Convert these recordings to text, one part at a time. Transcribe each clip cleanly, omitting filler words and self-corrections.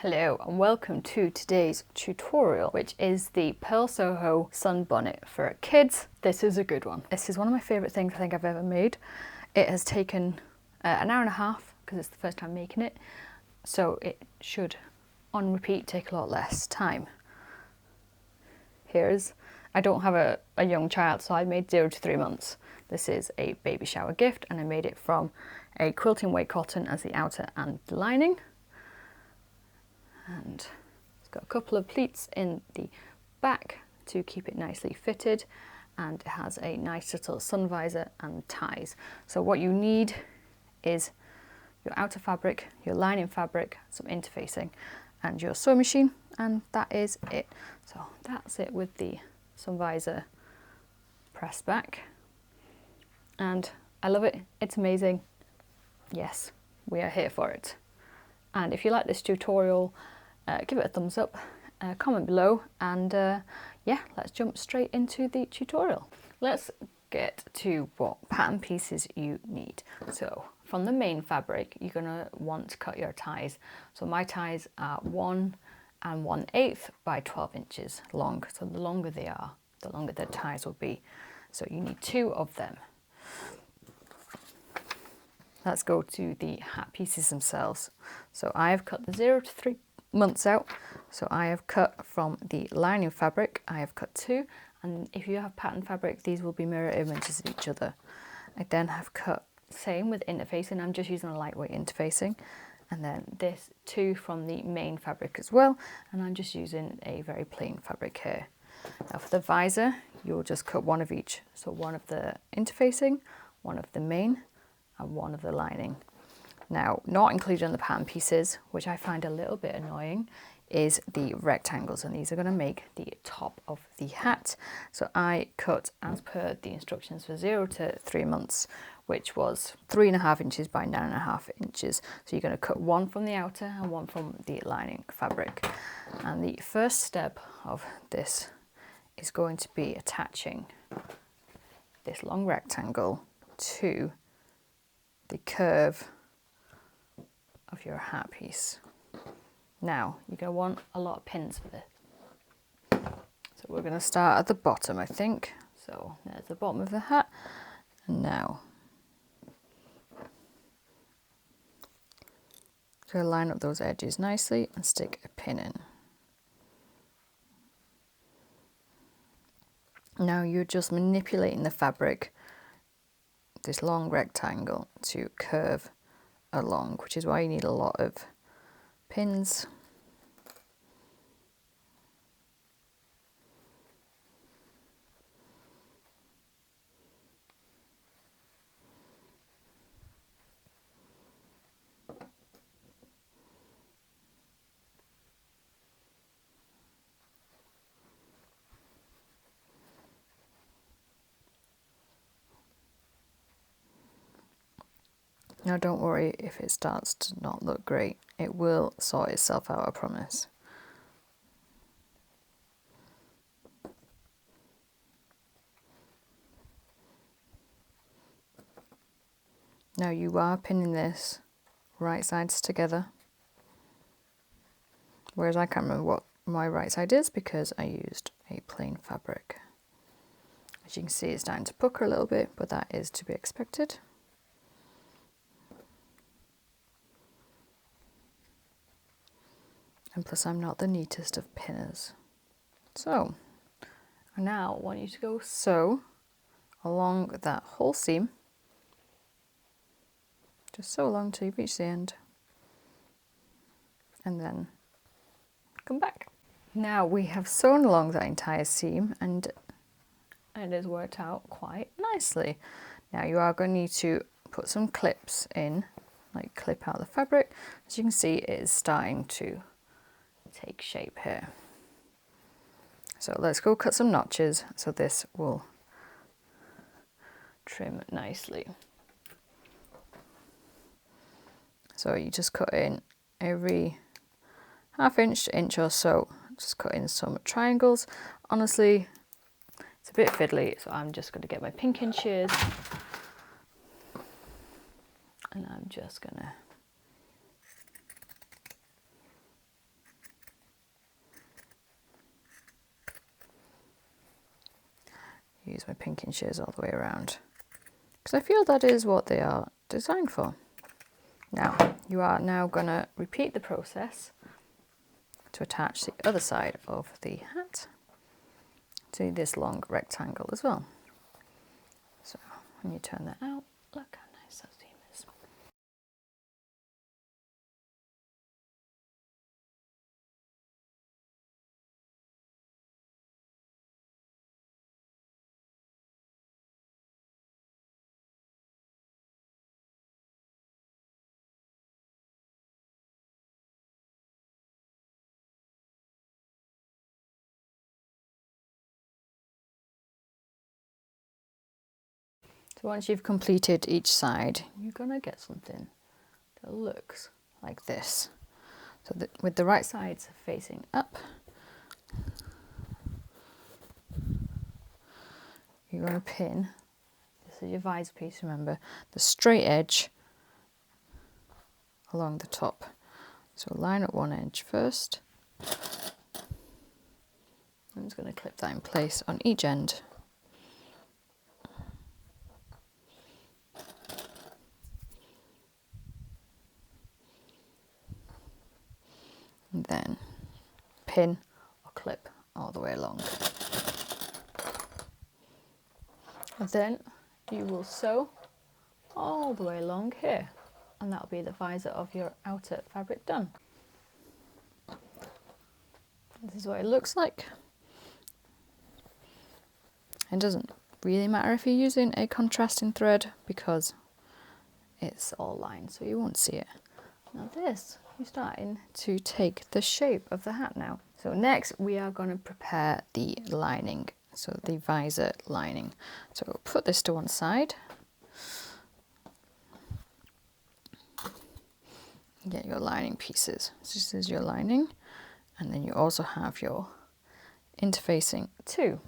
Hello and welcome to today's tutorial, which is the Purl Soho sun bonnet for kids. This is a good one. This is one of my favourite things I think I've ever made. It has taken an hour and a half because it's the first time making it, so it should on repeat take a lot less time. I don't have a young child, so I made 0 to 3 months. This is a baby shower gift and I made it from a quilting weight cotton as the outer and the lining. And it's got a couple of pleats in the back to keep it nicely fitted, and it has a nice little sun visor and ties. So what you need is your outer fabric, your lining fabric, some interfacing and your sewing machine, and that is it. So that's it with the sun visor pressed back, and I love it. It's amazing. Yes, we are here for it. And if you like this tutorial, give it a thumbs up, comment below, and yeah, let's jump straight into the tutorial. Let's get to what pattern pieces you need. So from the main fabric, you're going to want to cut your ties. So my ties are 1 1/8 by 12 inches long. So the longer they are, the longer the ties will be. So you need 2 of them. Let's go to the hat pieces themselves. So I have cut the 0 to 3 months out. So I have cut from the lining fabric, I have cut 2, and if you have pattern fabric, these will be mirror images of each other. I then have cut, same with interfacing, I'm just using a lightweight interfacing, and then this 2 from the main fabric as well, and I'm just using a very plain fabric here. Now for the visor, you'll just cut 1 of each. So 1 of the interfacing, 1 of the main, and 1 of the lining. Now, not included in the pattern pieces, which I find a little bit annoying, is the rectangles, and these are going to make the top of the hat. So I cut as per the instructions for 0 to 3 months, which was 3.5 inches by 9.5 inches. So you're going to cut 1 from the outer and 1 from the lining fabric. And the first step of this is going to be attaching this long rectangle to the curve of your hat piece. Now you're going to want a lot of pins for this. So we're going to start at the bottom, I think. So there's the bottom of the hat, and now to line up those edges nicely and stick a pin in. Now you're just manipulating the fabric, this long rectangle, to curve along, which is why you need a lot of pins. Now don't worry if it starts to not look great, it will sort itself out, I promise. Now you are pinning this right sides together, whereas I can't remember what my right side is because I used a plain fabric. As you can see, it's starting to pucker a little bit, but that is to be expected. And plus I'm not the neatest of pinners. So I now want you to go sew along that whole seam. Just sew along till you reach the end, and then come back. Now we have sewn along that entire seam and it has worked out quite nicely. Now you are going to need to put some clips in, like clip out the fabric. As you can see, it is starting to take shape here. So let's go cut some notches so this will trim nicely. So you just cut in every 1/2 inch to inch or so, just cut in some triangles. Honestly, it's a bit fiddly, so I'm just going to get my pinking shears and I'm just going to use my pinking shears all the way around, because I feel that is what they are designed for. Now, you are now going to repeat the process to attach the other side of the hat to this long rectangle as well. So when you turn that out, look how nice that seam is. So once you've completed each side, you're going to get something that looks like this. So that with the right sides facing up, you're going to pin, this is your visor piece, remember, the straight edge along the top. So line up one edge first. I'm just going to clip that in place on each end. And then pin or clip all the way along. And then you will sew all the way along here, and that'll be the visor of your outer fabric done. This is what it looks like. It doesn't really matter if you're using a contrasting thread because it's all lined, so you won't see it. Now this, you're starting to take the shape of the hat now. So next we are going to prepare the lining, so the visor lining. So we'll put this to one side. Get your lining pieces. So this is your lining, and then you also have your interfacing too.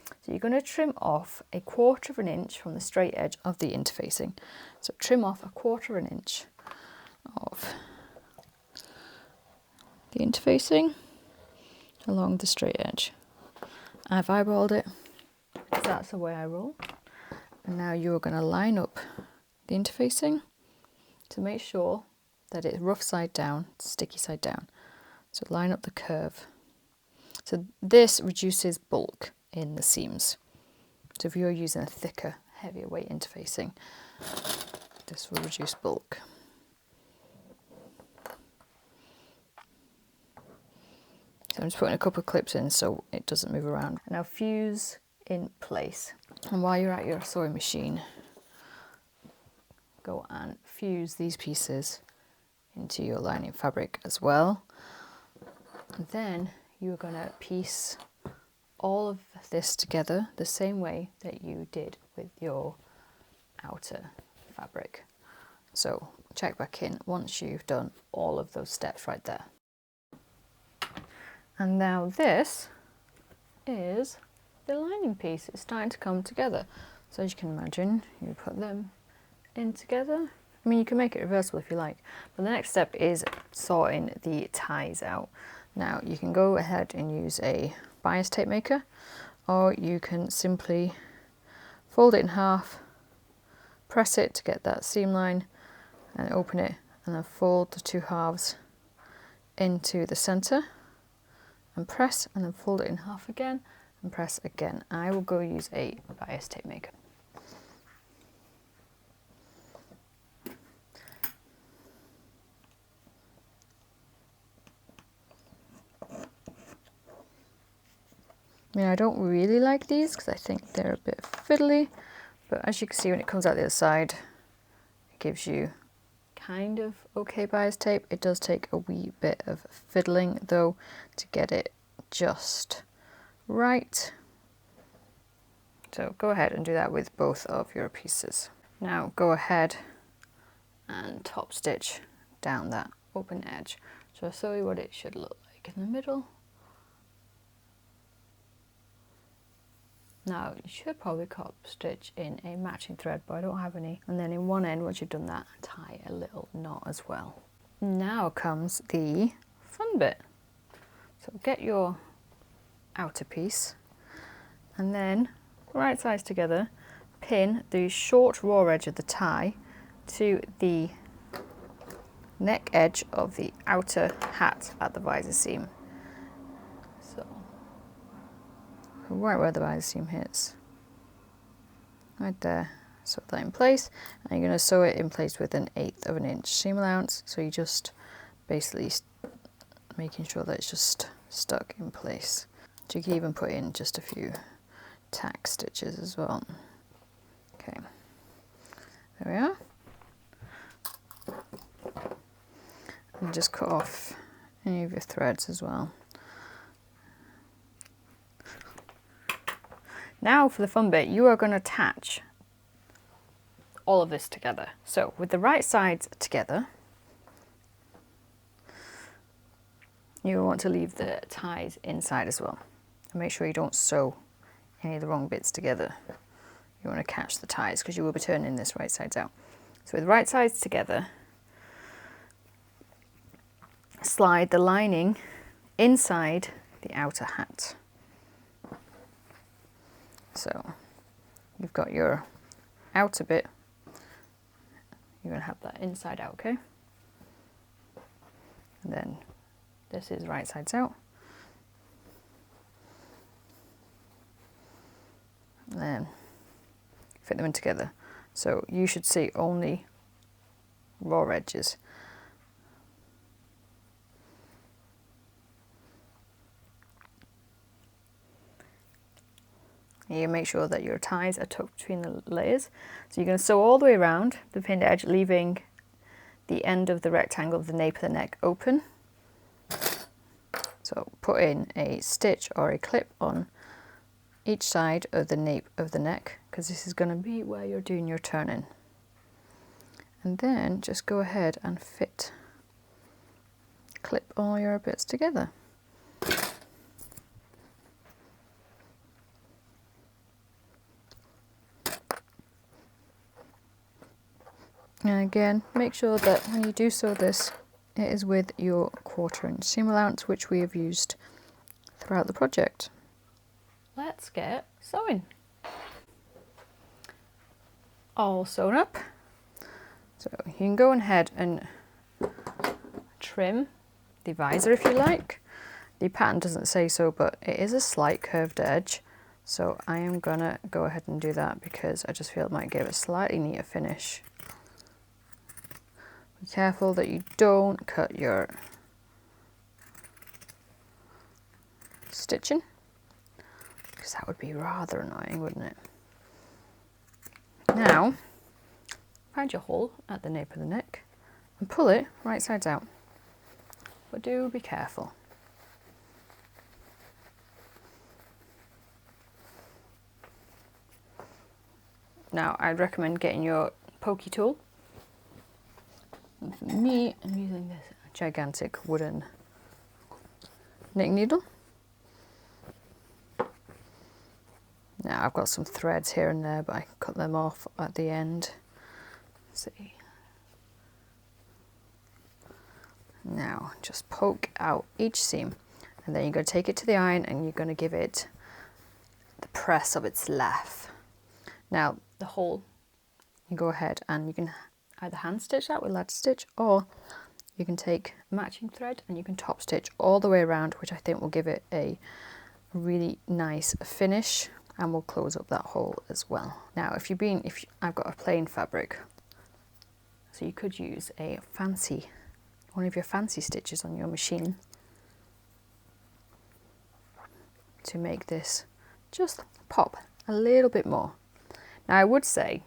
So you're going to trim off 1/4 inch from the straight edge of the interfacing. So trim off 1/4 inch of the interfacing along the straight edge. I've eyeballed it, because that's the way I roll. And now you're going to line up the interfacing to make sure that it's rough side down, sticky side down. So line up the curve. So this reduces bulk in the seams. So if you're using a thicker, heavier weight interfacing, this will reduce bulk. So I'm just putting a couple of clips in so it doesn't move around. Now fuse in place. And while you're at your sewing machine, go and fuse these pieces into your lining fabric as well. And then you're going to piece all of this together the same way that you did with your outer fabric. So check back in once you've done all of those steps right there. And now this is the lining piece. It's starting to come together. So as you can imagine, you put them in together. I mean, you can make it reversible if you like, but the next step is sorting the ties out. Now you can go ahead and use a bias tape maker, or you can simply fold it in half, press it to get that seam line, and open it, and then fold the two halves into the center, and press, and then fold it in half again, and press again. I will go use a bias tape maker. I mean, I don't really like these because I think they're a bit fiddly, but as you can see when it comes out the other side, it gives you kind of okay bias tape. It does take a wee bit of fiddling though to get it just right. So go ahead and do that with both of your pieces. Now go ahead and top stitch down that open edge. So I'll show you what it should look like in the middle. Now you should probably top stitch in a matching thread, but I don't have any. And then in one end, once you've done that, tie a little knot as well. Now comes the fun bit. So get your outer piece, and then right sides together, pin the short raw edge of the tie to the neck edge of the outer hat at the visor seam. So right where the visor seam hits, right there. Sew that in place, and you're going to sew it in place with 1/8 of an inch seam allowance. So you just basically making sure that it's just stuck in place. So you can even put in just a few tack stitches as well. Okay, there we are. And just cut off any of your threads as well. Now for the fun bit, you are going to attach all of this together. So with the right sides together, you want to leave the ties inside as well. And make sure you don't sew any of the wrong bits together. You want to catch the ties because you will be turning this right sides out. So with the right sides together, slide the lining inside the outer hat. So you've got your outer bit, you're going to have that inside out, okay? And then this is right sides out. And then fit them in together. So you should see only raw edges. You make sure that your ties are tucked between the layers. So you're going to sew all the way around the pinned edge, leaving the end of the rectangle of the nape of the neck open. So put in a stitch or a clip on each side of the nape of the neck, because this is going to be where you're doing your turning. And then just go ahead and clip all your bits together. And again, make sure that when you do sew this, it is with your 1/4 inch seam allowance, which we have used throughout the project. Let's get sewing. All sewn up. So you can go ahead and trim the visor if you like. The pattern doesn't say so, but it is a slight curved edge. So I am gonna go ahead and do that because I just feel it might give a slightly neater finish. Be careful that you don't cut your stitching, because that would be rather annoying, wouldn't it? Now, find your hole at the nape of the neck and pull it right sides out, but do be careful. Now, I'd recommend getting your pokey tool. And for me, I'm using this gigantic wooden knitting needle. Now, I've got some threads here and there, but I can cut them off at the end. Let's see. Now, just poke out each seam, and then you're going to take it to the iron and you're going to give it the press of its life. Now, the hole, you go ahead and you can either hand stitch that with latch stitch, or you can take matching thread and you can top stitch all the way around, which I think will give it a really nice finish and will close up that hole as well. Now, I've got a plain fabric, so you could use one of your fancy stitches on your machine to make this just pop a little bit more. Now, I would say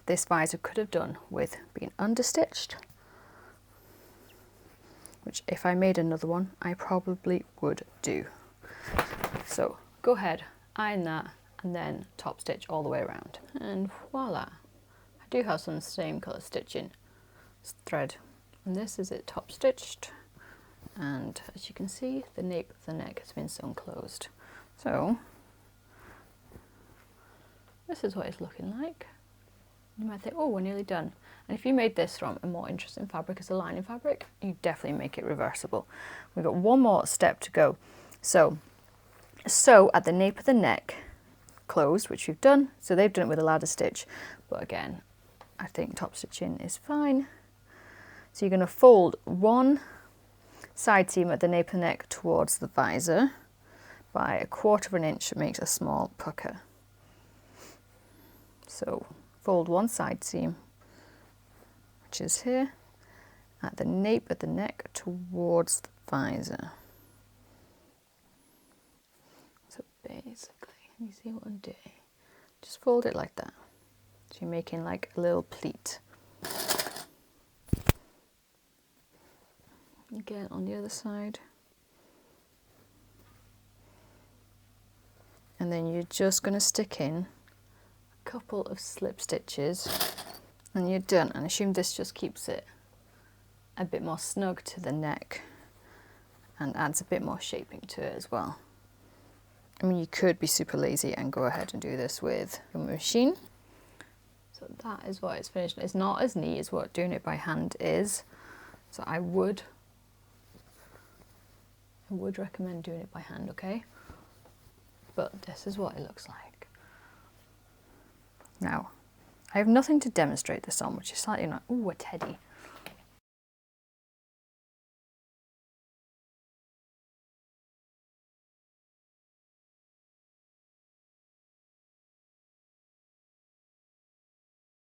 this visor could have done with being understitched, which if I made another one, I probably would do. So go ahead, iron that, and then top stitch all the way around. And voila, I do have some same colour stitching thread. And this is it top stitched. And as you can see, the nape of the neck has been sewn closed. So this is what it's looking like. You might think, oh, we're nearly done. And if you made this from a more interesting fabric as a lining fabric, you definitely make it reversible. We've got one more step to go. So sew at the nape of the neck closed, which we've done. So they've done it with a ladder stitch, but again, I think top stitching is fine. So you're going to fold one side seam at the nape of the neck towards the visor by 1/4 inch. It makes a small pucker. So fold one side seam, which is here, at the nape of the neck towards the visor. So basically, can you see what I'm doing? Just fold it like that. So you're making like a little pleat. Again on the other side. And then you're just going to stick in a couple of slip stitches and you're done. And I assume this just keeps it a bit more snug to the neck and adds a bit more shaping to it as well. I mean, you could be super lazy and go ahead and do this with your machine. So that is what it's finished. It's not as neat as what doing it by hand is. So I would recommend doing it by hand, okay? But this is what it looks like. Now, I have nothing to demonstrate this on, which is slightly like, ooh, a teddy.